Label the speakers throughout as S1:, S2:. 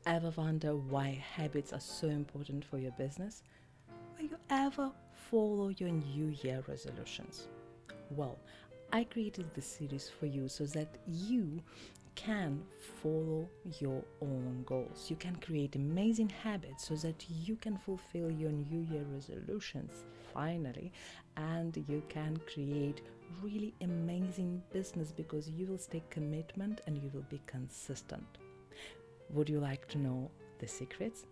S1: ever wonder why habits are so important for your business? Will you ever follow your New Year resolutions? Well, I created this series for you so that you can follow your own goals. You can create amazing habits so that you can fulfill your New Year resolutions finally, and you can create really amazing business because you will stay commitment and you will be consistent. Would you like to know the secrets?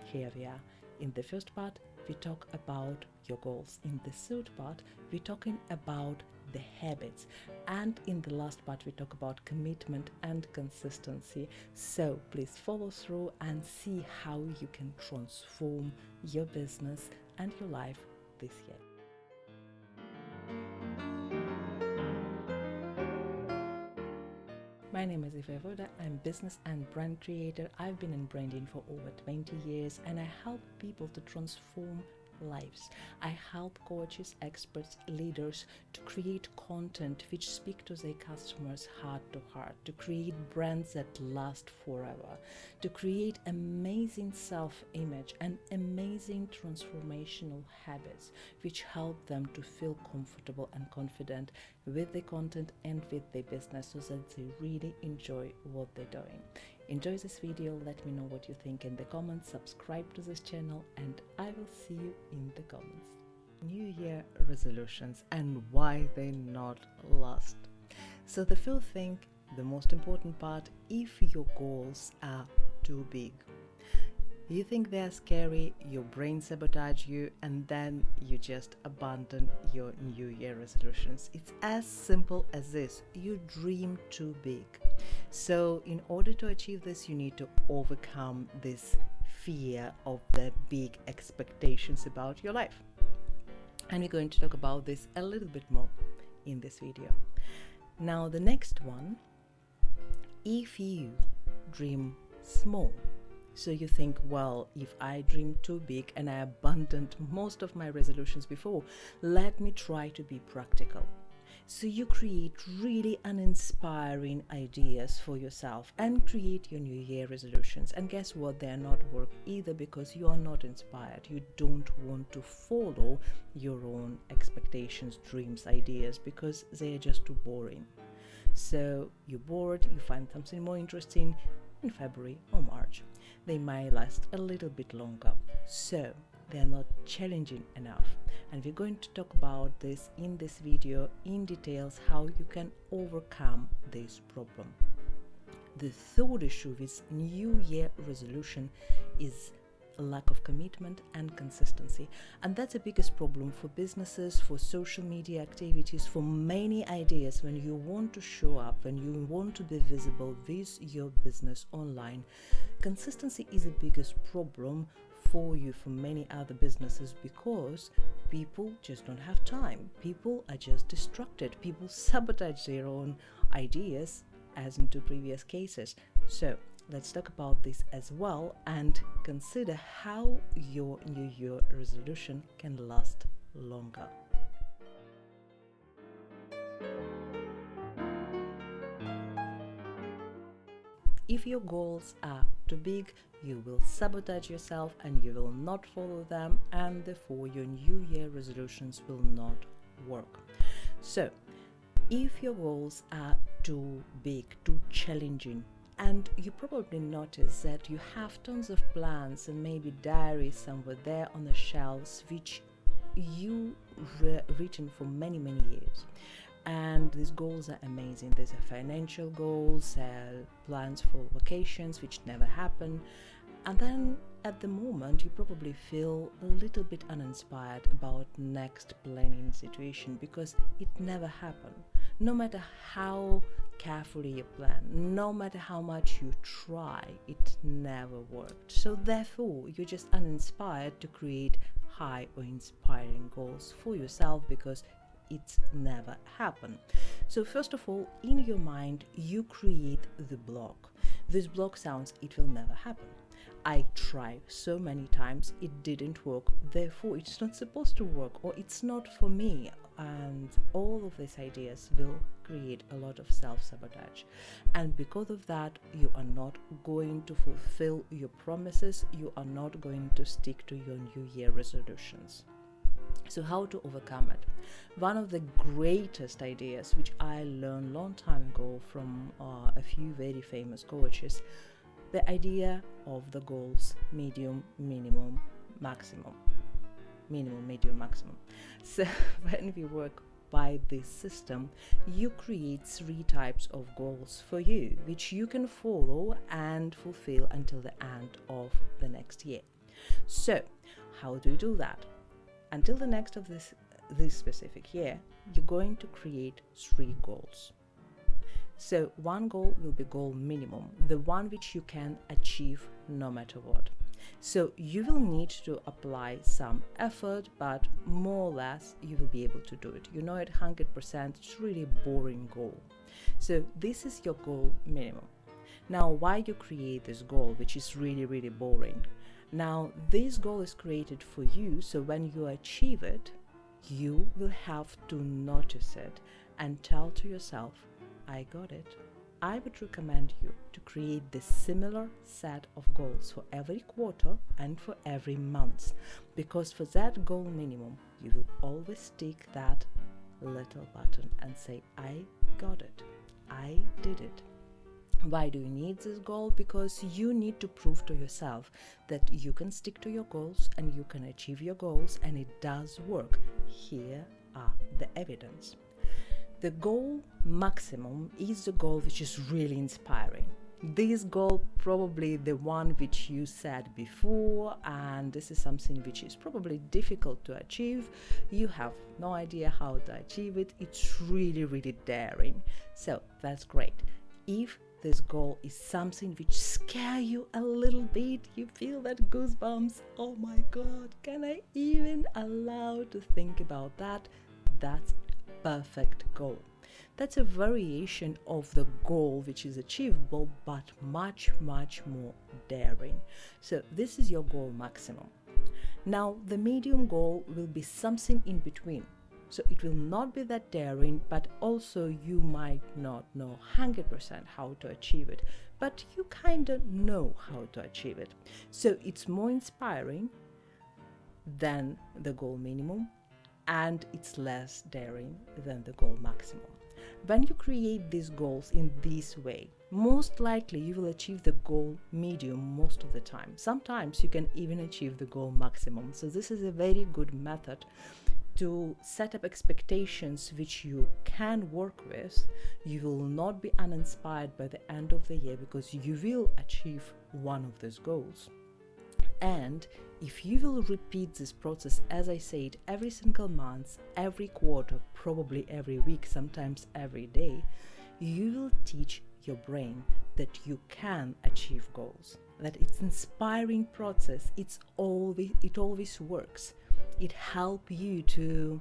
S1: Here we are. In the first part, we talk about your goals. In the third part, we're talking about the habits. And in the last part, we talk about commitment and consistency. So please follow through and see how you can transform your business and your life this year. My name is Visualise. I'm business and brand creator. I've been in branding for over 20 years and I help people to transform lives. I help coaches, experts, leaders to create content which speak to their customers heart to heart, to create brands that last forever, to create amazing self-image and amazing transformational habits which help them to feel comfortable and confident with the content and with their business so that they really enjoy what they're doing. Enjoy this video, let me know what you think in the comments, subscribe to this channel, and I will see you in the comments. New Year resolutions and why they not last. So the first thing, the most important part, if your goals are too big. You think they're scary, your brain sabotage you, and then you just abandon your New Year resolutions. It's as simple as this. You dream too big. So in order to achieve this, you need to overcome this fear of the big expectations about your life. And we're going to talk about this a little bit more in this video. Now the next one, if you dream small. So you think, well, if I dream too big and I abandoned most of my resolutions before, let me try to be practical. So you create really uninspiring ideas for yourself and create your New Year resolutions. And guess what? They are not work either because you are not inspired. You don't want to follow your own expectations, dreams, ideas because they are just too boring. So you're bored, you find something more interesting in February or March. They might last a little bit longer. So they're not challenging enough. And we're going to talk about this in this video in details how you can overcome this problem. The third issue with New Year resolution is a lack of commitment and consistency, and that's the biggest problem for businesses, for social media activities, for many ideas. When you want to show up, when you want to be visible with your business online, consistency is the biggest problem for you, for many other businesses, because people just don't have time. People are just distracted. People sabotage their own ideas, as in two previous cases. So let's talk about this as well and consider how your New Year resolution can last longer. If your goals are too big, you will sabotage yourself and you will not follow them, and therefore your New Year resolutions will not work. So if your goals are too big, too challenging, and you probably notice that you have tons of plans and maybe diaries somewhere there on the shelves which you written for many years, and these goals are amazing. These are financial goals, plans for vacations which never happen, and then at the moment you probably feel a little bit uninspired about next planning situation because it never happened. No matter how carefully you plan, no matter how much you try, it never worked. So therefore you're just uninspired to create high or inspiring goals for yourself because it's never happened. So first of all, in your mind you create the block. This block sounds, it will never happen. I tried so many times, it didn't work, therefore it's not supposed to work, or it's not for me. and all of these ideas will create a lot of self-sabotage, and because of that you are not going to fulfill your promises, you are not going to stick to your new year resolutions. So how to overcome it? One of the greatest ideas which I learned long time ago from a few very famous coaches, the idea of the goals: medium, minimum, maximum. Minimum, medium, maximum. So when we work by this system, you create 3 types of goals for you, which you can follow and fulfill until the end of the next year. So how do you do that? Until the next of this specific year, you're going to create 3 goals. So one goal will be goal minimum, the one which you can achieve no matter what. So you will need to apply some effort, but more or less you will be able to do it. You know it 100%, it's really a boring goal. So this is your goal minimum. Now, why you create this goal, which is really, really boring? Now, this goal is created for you, so when you achieve it, you will have to notice it and tell to yourself, I got it. I would recommend you to create this similar set of goals for every quarter and for every month, because for that goal minimum, you will always tick that little button and say, I got it. I did it. Why do you need this goal? Because you need to prove to yourself that you can stick to your goals and you can achieve your goals, and it does work. Here are the evidence. The goal maximum is the goal which is really inspiring. This goal probably the one which you said before, and this is something which is probably difficult to achieve. You have no idea how to achieve it. It's really, really daring. So that's great. If this goal is something which scares you a little bit, you feel that goosebumps, oh my god, can I even allow to think about that? That's perfect goal. That's a variation of the goal which is achievable but much, much more daring. So this is your goal maximum. Now the medium goal will be something in between. So it will not be that daring, but also you might not know 100% how to achieve it, but you kind of know how to achieve it. So it's more inspiring than the goal minimum, and it's less daring than the goal maximum. When you create these goals in this way, most likely you will achieve the goal medium most of the time. Sometimes you can even achieve the goal maximum. So this is a very good method to set up expectations which you can work with. You will not be uninspired by the end of the year because you will achieve one of those goals. And if you will repeat this process, as I said, every single month, every quarter, probably every week, sometimes every day, you will teach your brain that you can achieve goals, that it's an inspiring process. It always works. It helps you to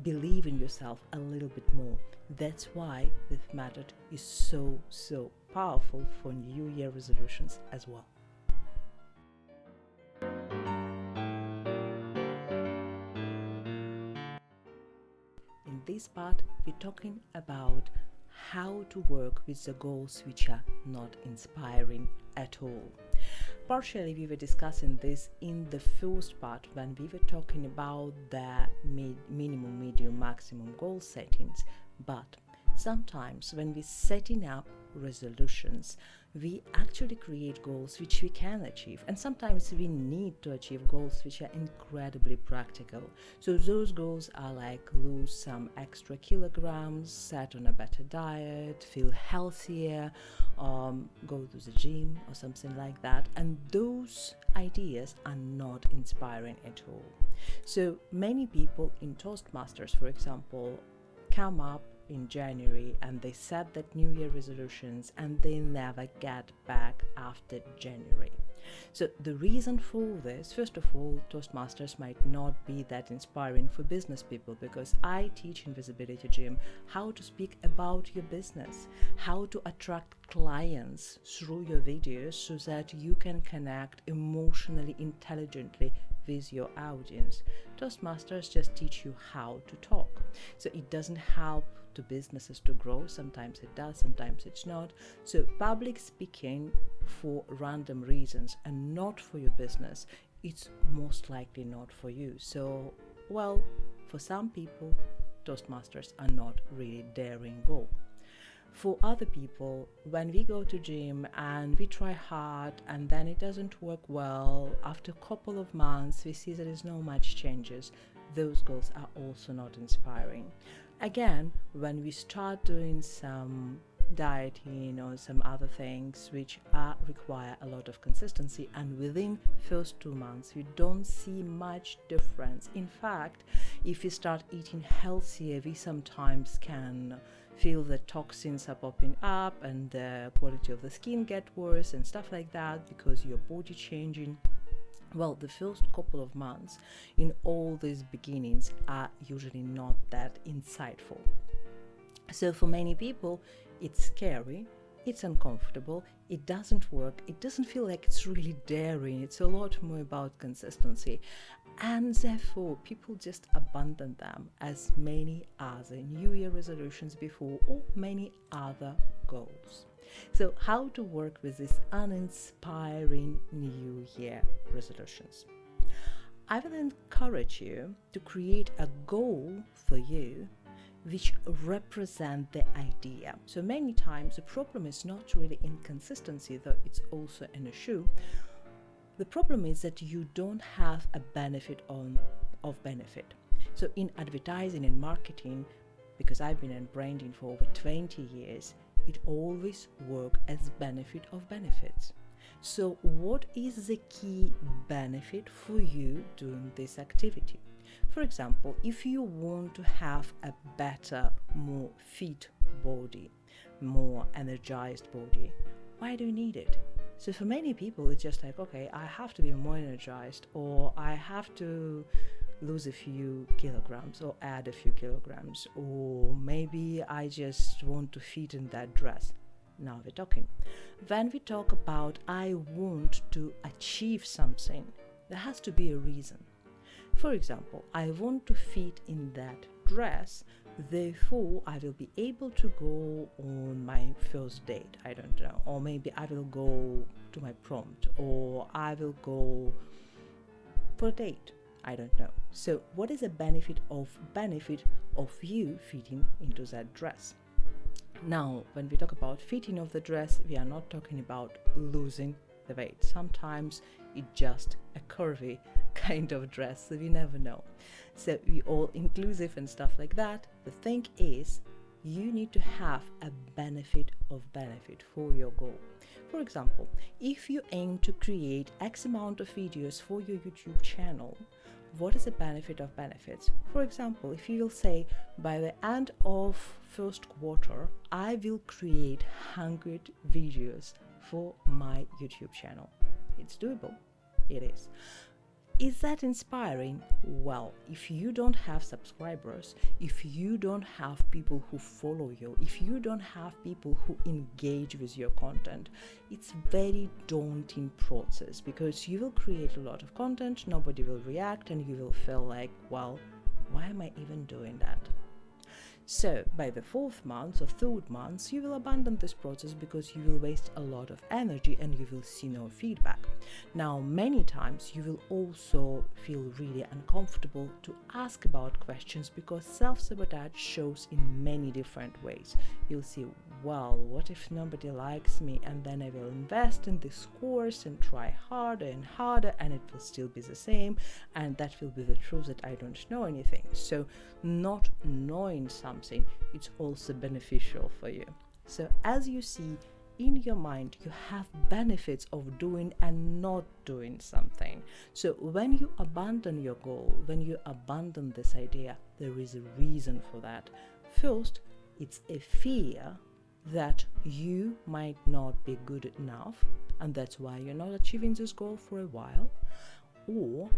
S1: believe in yourself a little bit more. That's why this method is so powerful for New Year resolutions as well. In this part, we're talking about how to work with the goals which are not inspiring at all. Partially, we were discussing this in the first part when we were talking about the minimum, medium, maximum goal settings. But sometimes when we're setting up resolutions, we actually create goals which we can achieve, and sometimes we need to achieve goals which are incredibly practical. So those goals are like lose some extra kilograms, set on a better diet, feel healthier, go to the gym or something like that, and those ideas are not inspiring at all. So many people in Toastmasters, for example, come up in January and they set that New Year resolutions and they never get back after January. So the reason for this, first of all, Toastmasters might not be that inspiring for business people, because I teach in Visibility Gym how to speak about your business, how to attract clients through your videos so that you can connect emotionally intelligently with your audience. Toastmasters just teach you how to talk. So it doesn't help to businesses to grow. Sometimes it does, sometimes it's not. So public speaking for random reasons and not for your business, it's most likely not for you. So, well, for some people, Toastmasters are not really daring goal. For other people, when we go to gym and we try hard and then it doesn't work well, after a couple of months we see there is no much changes, those goals are also not inspiring. Again, when we start doing some dieting or some other things which require a lot of consistency, and within first 2 months you don't see much difference. In fact, if you start eating healthier, we sometimes can feel that toxins are popping up and the quality of the skin get worse and stuff like that because your body changing. Well, the first couple of months in all these beginnings are usually not that insightful. So for many people, it's scary, it's uncomfortable, it doesn't work, it doesn't feel like it's really daring, it's a lot more about consistency. And therefore, people just abandon them as many other New Year resolutions before or many other goals. So how to work with these uninspiring New Year resolutions? I will encourage you to create a goal for you which represent the idea. So many times the problem is not really inconsistency, though it's also an issue. The problem is that you don't have a benefit of benefit. So in advertising and marketing, because I've been in branding for over 20 years, it always works as benefit of benefits. So what is the key benefit for you doing this activity? For example, if you want to have a better, more fit body, more energized body, why do you need it? So for many people, it's just like, okay, I have to be more energized, or I have to lose a few kilograms or add a few kilograms, or maybe I just want to fit in that dress. Now we're talking. When we talk about I want to achieve something, there has to be a reason. For example, I want to fit in that dress, therefore I will be able to go on my first date, I don't know, or maybe I will go to my prompt, or I will go for a date, I don't know. So what is the benefit of you fitting into that dress? Now, when we talk about fitting of the dress, we are not talking about losing the weight. Sometimes it's just a curvy kind of dress, so we never know. So we all inclusive and stuff like that. The thing is, you need to have a benefit of benefit for your goal. For example, if you aim to create X amount of videos for your YouTube channel, what is the benefit of benefits? For example, if you will say, by the end of first quarter, I will create 100 videos for my YouTube channel. It's doable. It is. Is that inspiring? Well, if you don't have subscribers, if you don't have people who follow you, if you don't have people who engage with your content, it's very daunting process, because you will create a lot of content, nobody will react, and you will feel like, well, why am I even doing that? So by the 4th month or 3rd month, you will abandon this process because you will waste a lot of energy and you will see no feedback. Now, many times you will also feel really uncomfortable to ask about questions because self-sabotage shows in many different ways. You'll see, well, what if nobody likes me, and then I will invest in this course and try harder and harder, and it will still be the same, and that will be the truth that I don't know anything. So not knowing something, it's also beneficial for you. So as you see, in your mind you have benefits of doing and not doing something. So when you abandon your goal, when you abandon this idea, there is a reason for that. First, it's a fear that you might not be good enough, and that's why you're not achieving this goal for a while, or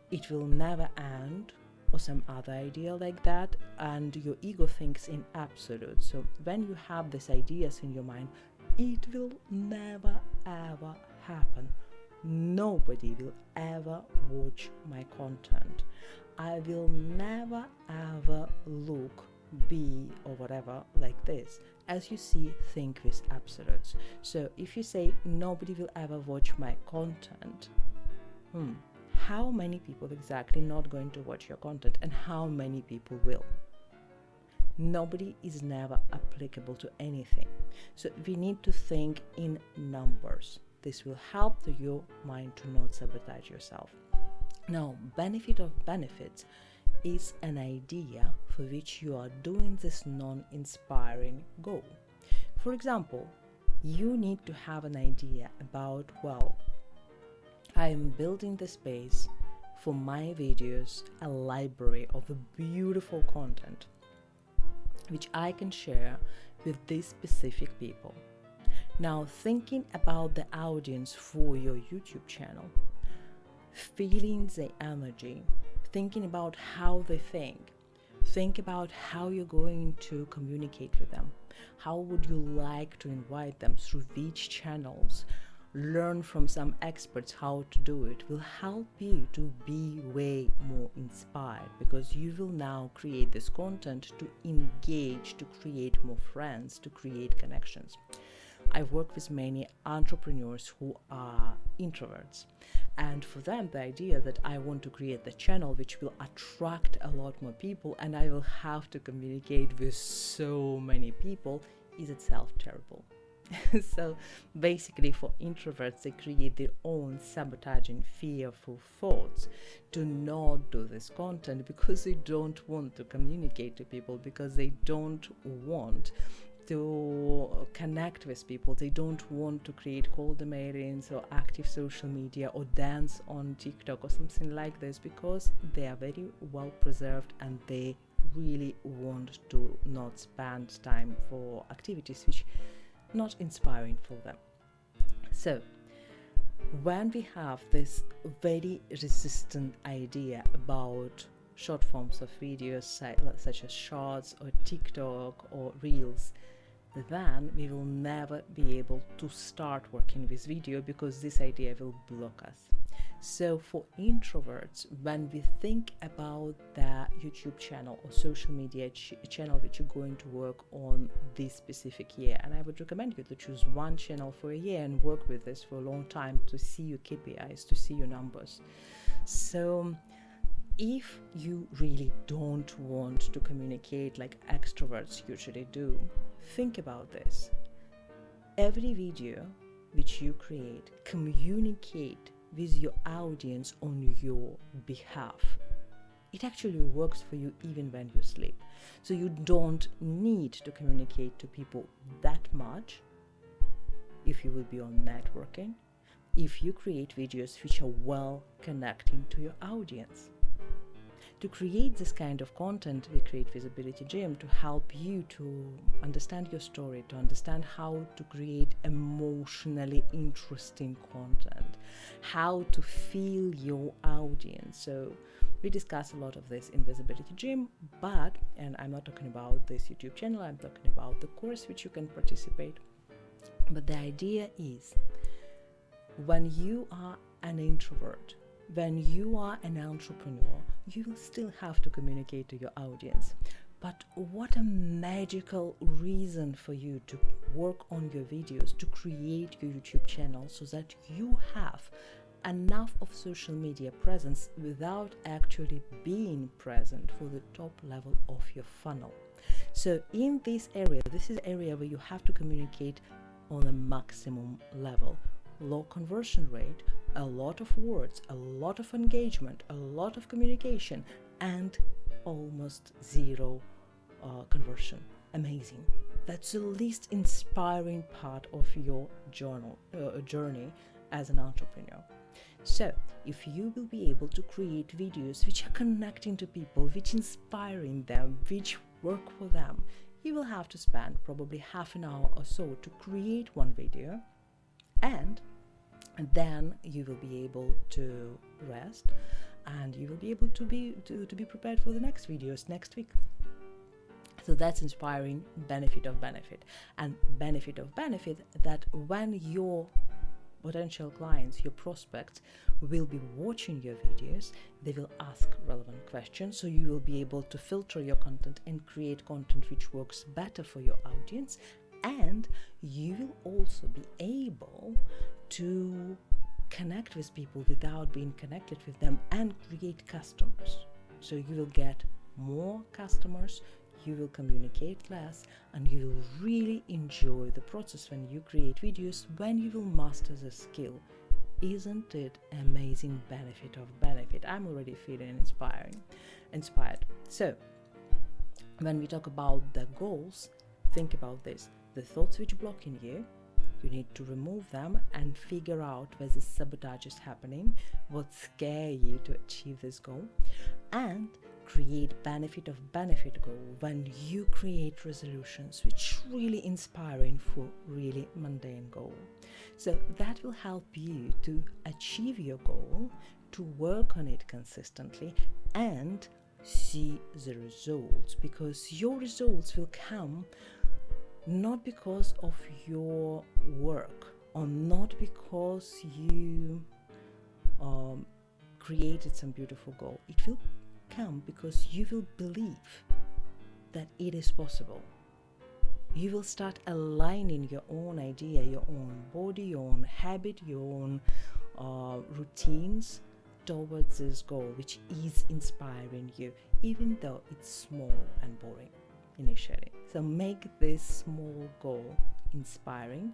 S1: it will never end, or some other idea like that, and your ego thinks in absolute. So when you have these ideas in your mind, it will never ever happen. nobody will ever watch my content. I will never ever look, be, or whatever like this. As you see, think with absolutes. So if you say nobody will ever watch my content, how many people exactly not going to watch your content, and how many people will? Nobody is never applicable to anything. So we need to think in numbers. This will help your mind to not sabotage yourself. Now, benefit of benefits is an idea for which you are doing this non-inspiring goal. For example, you need to have an idea about, I am building the space for my videos, a library of beautiful content which I can share with these specific people. Now, thinking about the audience for your YouTube channel, feeling the energy, thinking about how they think about how you're going to communicate with them, how would you like to invite them, through which channels, learn from some experts how to do it, will help you to be way more inspired, because you will now create this content to engage, to create more friends, to create connections. I work with many entrepreneurs who are introverts, and for them the idea that I want to create the channel which will attract a lot more people and I will have to communicate with so many people is itself terrible. So basically, for introverts, they create their own sabotaging, fearful thoughts to not do this content because they don't want to communicate to people, because they don't want to connect with people. They don't want to create cold emails or active social media or dance on TikTok or something like this, because they are very well preserved and they really want to not spend time for activities which not inspiring for them. So when we have this very resistant idea about short forms of videos such as shorts or TikTok or reels, then we will never be able to start working with video, because this idea will block us. So for introverts, when we think about the YouTube channel or social media channel which you're going to work on this specific year, and I would recommend you to choose one channel for a year and work with this for a long time to see your KPIs, to see your numbers. So if you really don't want to communicate like extroverts usually do, think about this. Every video which you create, communicate with your audience on your behalf. It actually works for you even when you sleep. So you don't need to communicate to people that much if you will be on networking, if you create videos which are well connecting to your audience. To create this kind of content, we create Visibility Gym to help you to understand your story, to understand how to create emotionally interesting content, how to feel your audience. So we discuss a lot of this in Visibility Gym, and I'm not talking about this YouTube channel, I'm talking about the course which you can participate. But the idea is, when you are an introvert, when you are an entrepreneur, you will still have to communicate to your audience. But what a magical reason for you to work on your videos, to create your YouTube channel so that you have enough of social media presence without actually being present for the top level of your funnel. So in this area, this is an area where you have to communicate on a maximum level. Low conversion rate, a lot of words, a lot of engagement, a lot of communication, and almost zero conversion. Amazing. That's the least inspiring part of your journey as an entrepreneur. So if you will be able to create videos which are connecting to people, which inspiring them, which work for them, you will have to spend probably half an hour or so to create one video, and then you will be able to rest and you will be able to be prepared for the next videos next week. So that's inspiring benefit of benefit. And benefit of benefit, that when your potential clients, your prospects will be watching your videos. They will ask relevant questions, so you will be able to filter your content and create content which works better for your audience. And you will also be able to connect with people without being connected with them and create customers. So you will get more customers, you will communicate less, and you will really enjoy the process when you create videos, when you will master the skill. Isn't it amazing benefit of benefit? I'm already feeling inspired. So when we talk about the goals, think about this. The thoughts which blocking you need to remove them and figure out where the sabotage is happening, what scare you to achieve this goal, and create benefit of benefit goal when you create resolutions which really inspiring for really mundane goal. So that will help you to achieve your goal, to work on it consistently, and see the results, because your results will come not because of your work or not because you created some beautiful goal. It will come because you will believe that it is possible. You will start aligning your own idea, your own body, your own habit, your own routines towards this goal, which is inspiring you, even though it's small and boring initially. So make this small goal inspiring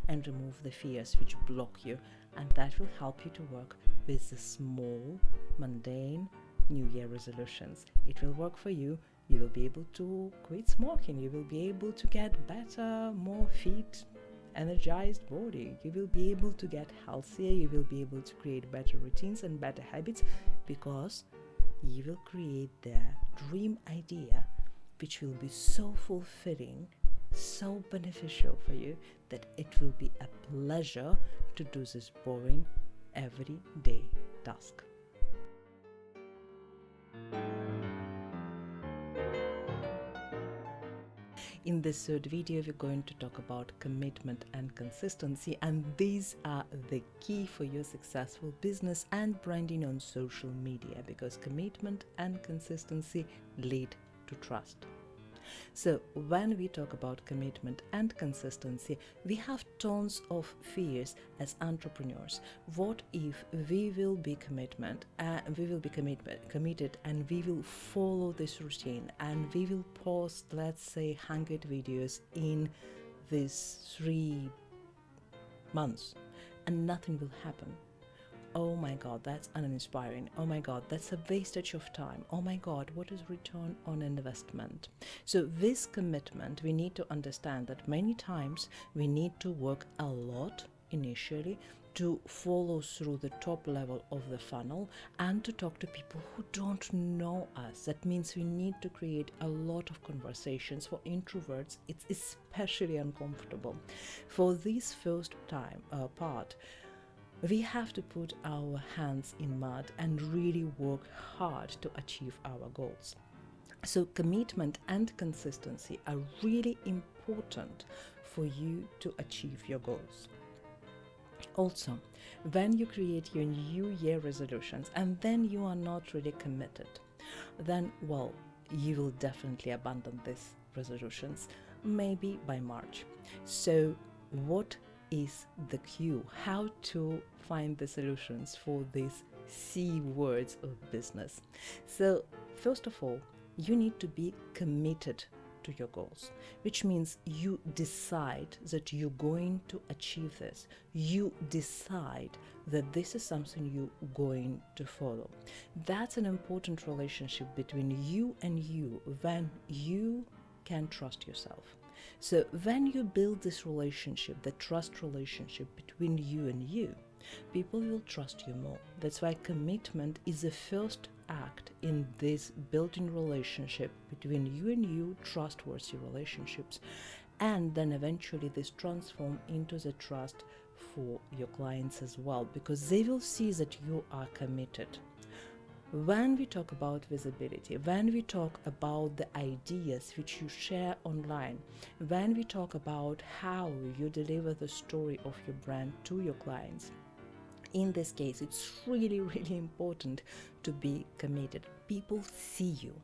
S1: and remove the fears which block you, and that will help you to work with the small, mundane New Year resolutions. It will work for you. You will be able to quit smoking. You will be able to get better, more fit, energized body. You will be able to get healthier. You will be able to create better routines and better habits, because you will create the dream idea which will be so fulfilling, so beneficial for you, that it will be a pleasure to do this boring everyday task. In this third video, we're going to talk about commitment and consistency, and these are the key for your successful business and branding on social media, because commitment and consistency lead to trust. So when we talk about commitment and consistency, we have tons of fears as entrepreneurs. What if we will be committed and we will follow this routine and we will post, let's say, 100 videos in these 3 months and nothing will happen? Oh my God, that's uninspiring. Oh my God, that's a wastage of time. Oh my God, what is return on investment? So this commitment, we need to understand that many times we need to work a lot initially to follow through the top level of the funnel and to talk to people who don't know us. That means we need to create a lot of conversations. For introverts, it's especially uncomfortable. For this first part, we have to put our hands in mud and really work hard to achieve our goals. So commitment and consistency are really important for you to achieve your goals. Also, when you create your New Year resolutions and then you are not really committed, then, well, you will definitely abandon these resolutions, maybe by March. So what is the cue? How to find the solutions for these C words of business? So first of all, you need to be committed to your goals, which means you decide that you're going to achieve this. You decide that this is something you're going to follow. That's an important relationship between you and you, when you can trust yourself. So when you build this relationship, the trust relationship between you and you, people will trust you more. That's why commitment is the first act in this building relationship between you and you, trustworthy relationships. And then eventually this transforms into the trust for your clients as well, because they will see that you are committed. When we talk about visibility, when we talk about the ideas which you share online, when we talk about how you deliver the story of your brand to your clients, in this case, it's really, really important to be committed. People see you.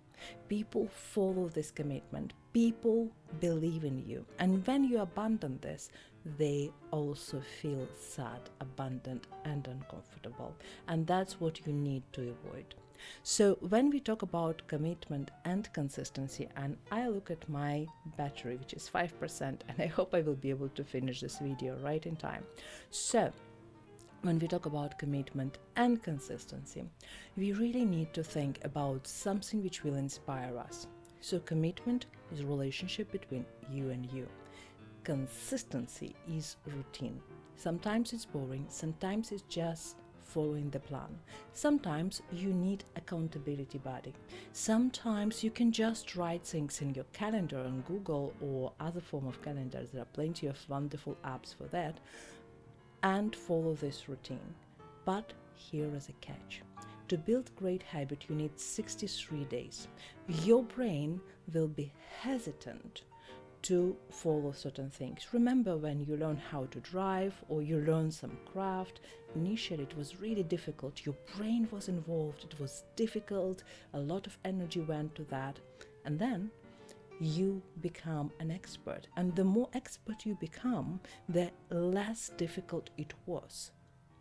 S1: People follow this commitment. People believe in you. And when you abandon this, they also feel sad, abandoned, and uncomfortable. And that's what you need to avoid. So when we talk about commitment and consistency, and I look at my battery, which is 5%, and I hope I will be able to finish this video right in time. So when we talk about commitment and consistency, we really need to think about something which will inspire us. So commitment is a relationship between you and you. Consistency is routine. Sometimes it's boring, sometimes it's just following the plan. Sometimes you need accountability buddy. Sometimes you can just write things in your calendar on Google or other form of calendars. There are plenty of wonderful apps for that, and follow this routine. But here is a catch. To build great habit, you need 63 days. Your brain will be hesitant to follow certain things. Remember when you learn how to drive or you learn some craft, initially it was really difficult. Your brain was involved, it was difficult, a lot of energy went to that, and then you become an expert. And the more expert you become, the less difficult it was.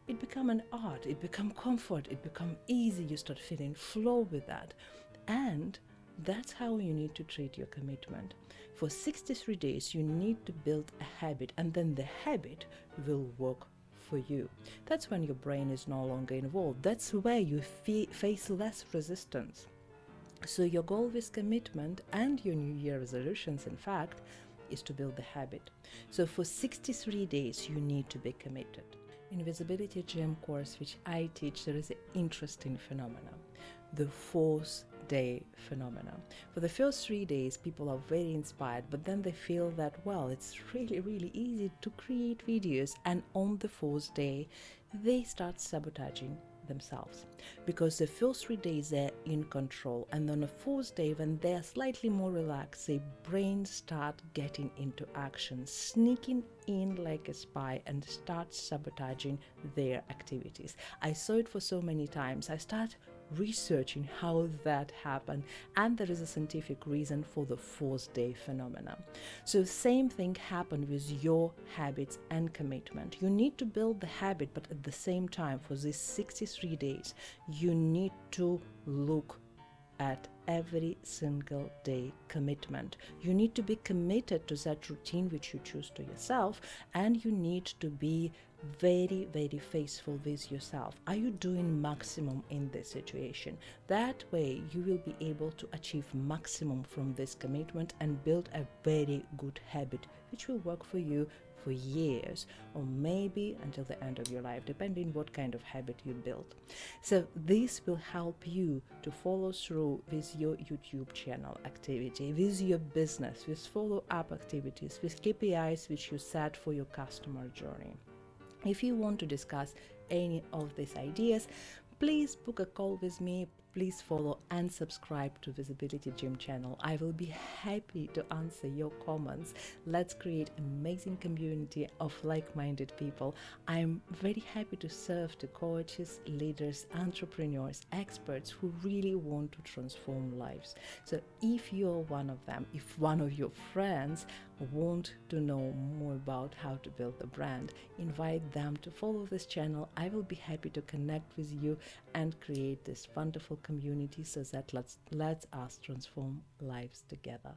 S1: It become an art, it become comfort, it become easy, you start feeling flow with that. And that's how you need to treat your commitment. For 63 days, you need to build a habit, and then the habit will work for you. That's when your brain is no longer involved. That's where you face less resistance. So your goal with commitment and your New Year resolutions, in fact, is to build the habit. So for 63 days, you need to be committed. In Visibility Gym course, which I teach, there is an interesting phenomenon, the fourth day phenomenon. For the first 3 days, people are very inspired, but then they feel that, well, it's really, really easy to create videos. And on the fourth day, they start sabotaging themselves, because the first 3 days they're in control, and on the fourth day, when they're slightly more relaxed, their brains start getting into action, sneaking in like a spy, and start sabotaging their activities. I saw it for so many times. I start researching how that happened, and there is a scientific reason for the fourth day phenomena. So same thing happened with your habits and commitment. You need to build the habit, but at the same time, for these 63 days, you need to look at every single day commitment. You need to be committed to that routine which you choose to yourself, and you need to be very, very faithful with yourself. Are you doing maximum in this situation? That way you will be able to achieve maximum from this commitment and build a very good habit which will work for you for years, or maybe until the end of your life, depending what kind of habit you build. So this will help you to follow through with your YouTube channel activity, with your business, with follow-up activities, with KPIs which you set for your customer journey. If you want to discuss any of these ideas, please book a call with me. Please follow and subscribe to Visibility Gym channel. I will be happy to answer your comments. Let's create an amazing community of like-minded people. I'm very happy to serve to coaches, leaders, entrepreneurs, experts who really want to transform lives. So if you're one of them, if one of your friends want to know more about how to build a brand, invite them to follow this channel. I will be happy to connect with you and create this wonderful community so that let's us transform lives together.